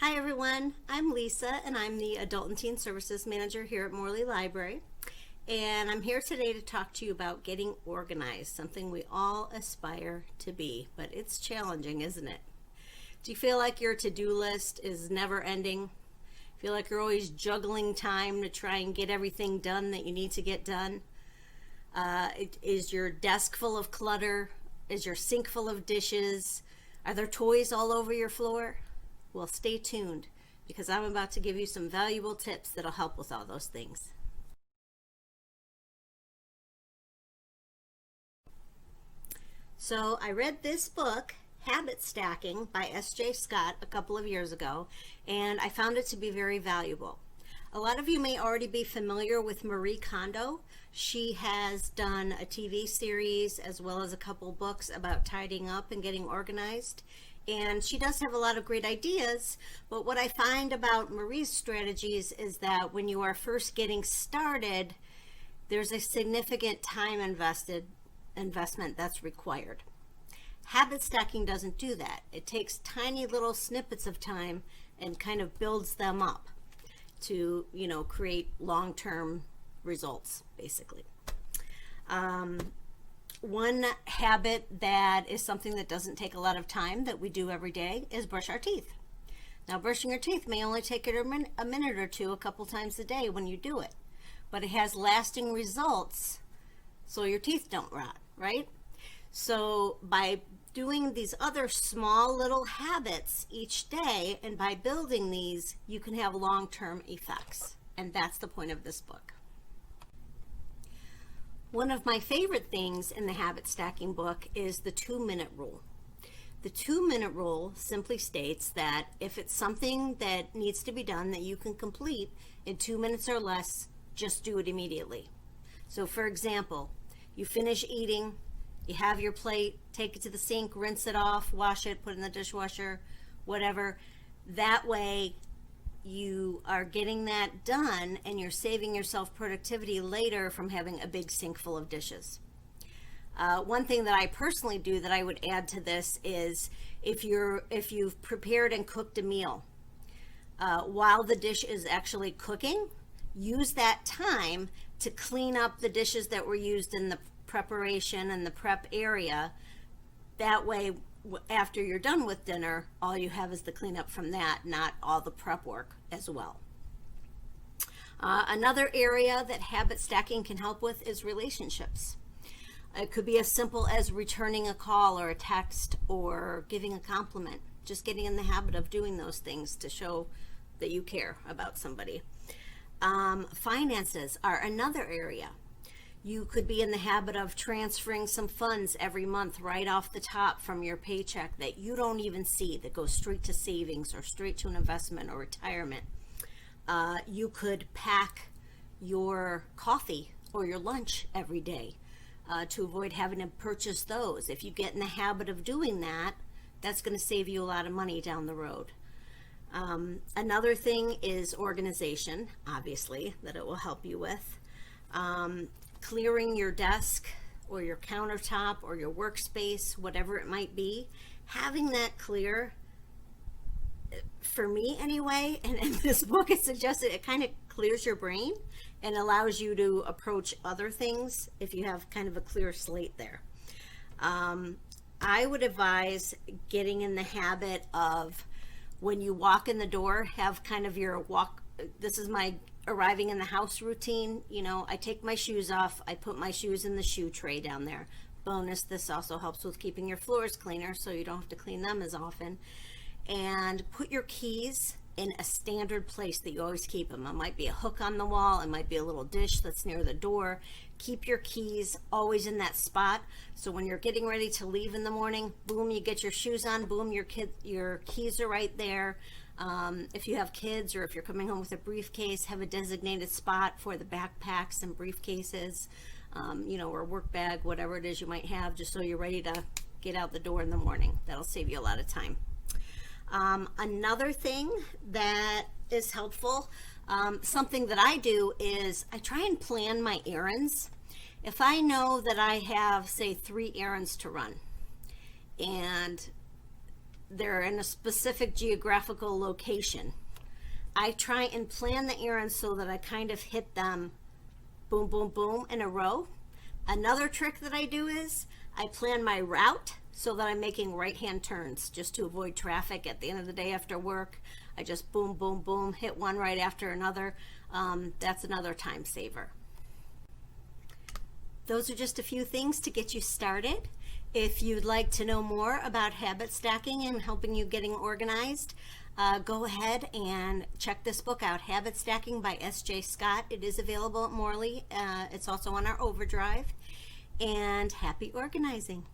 Hi everyone, I'm Lisa and I'm the Adult and Teen Services Manager here at Morley Library. And I'm here today to talk to you about getting organized, something we all aspire to be, but it's challenging, isn't it? Do you feel like your to-do list is never ending? Feel like you're always juggling time to try and get everything done that you need to get done? Is your desk full of clutter? Is your sink full of dishes? Are there toys all over your floor? Well, stay tuned because I'm about to give you some valuable tips that'll help with all those things. So I read this book, Habit Stacking by S.J. Scott, a couple of years ago, and I found it to be very valuable. A lot of you may already be familiar with Marie Kondo. She has done a TV series as well as a couple books about tidying up and getting organized. And she does have a lot of great ideas, but what I find about Marie's strategies is that when you are first getting started, there's a significant time investment that's required. Habit stacking doesn't do that. It takes tiny little snippets of time and kind of builds them up to, create long-term results, basically. One habit that is something that doesn't take a lot of time that we do every day is brush our teeth. Now, brushing your teeth may only take a minute or two a couple times a day when you do it, but it has lasting results so your teeth don't rot, right? So by doing these other small little habits each day and by building these, you can have long-term effects. And that's the point of this book. One of my favorite things in the habit stacking book is the 2-minute rule. The 2-minute rule simply states that if it's something that needs to be done that you can complete in 2 minutes or less, just do it immediately. So for example, you finish eating, you have your plate, take it to the sink, rinse it off, wash it, put it in the dishwasher, whatever. That way you are getting that done and you're saving yourself productivity later from having a big sink full of dishes. One thing that I personally do that I would add to this is if you've prepared and cooked a meal, while the dish is actually cooking, use that time to clean up the dishes that were used in the preparation and the prep area. That way, after you're done with dinner, all you have is the cleanup from that, not all the prep work as well. Another area that habit stacking can help with is relationships. It could be as simple as returning a call or a text or giving a compliment. Just getting in the habit of doing those things to show that you care about somebody. Finances are another area. You could be in the habit of transferring some funds every month right off the top from your paycheck that you don't even see, that goes straight to savings or straight to an investment or retirement. You could pack your coffee or your lunch every day to avoid having to purchase those. If you get in the habit of doing that, that's going to save you a lot of money down the road. Another thing is organization, obviously, that it will help you with. Clearing your desk or your countertop or your workspace, whatever it might be, having that clear, for me anyway, and in this book it suggested it kind of clears your brain and allows you to approach other things if you have kind of a clear slate there. I would advise getting in the habit of when you walk in the door, have kind of your walk, this is my arriving in the house routine. I take my shoes off, I put my shoes in the shoe tray down there. Bonus, this also helps with keeping your floors cleaner so you don't have to clean them as often. And put your keys in a standard place that you always keep them. It might be a hook on the wall, it might be a little dish that's near the door. Keep your keys always in that spot, so when you're getting ready to leave in the morning, boom, you get your shoes on, boom, your keys are right there. If you have kids or if you're coming home with a briefcase, have a designated spot for the backpacks and briefcases, or work bag, whatever it is you might have, just so you're ready to get out the door in the morning. That'll save you a lot of time. Another thing that is helpful, something that I do is I try and plan my errands. If I know that I have, say, 3 errands to run and they're in a specific geographical location. I try and plan the errands so that I kind of hit them boom, boom, boom in a row. Another trick that I do is I plan my route so that I'm making right-hand turns just to avoid traffic at the end of the day after work. I just boom, boom, boom, hit one right after another. That's another time saver. Those are just a few things to get you started. If you'd like to know more about habit stacking and helping you getting organized, go ahead and check this book out, Habit Stacking by S.J. Scott. It is available at Morley. It's also on our OverDrive. And happy organizing.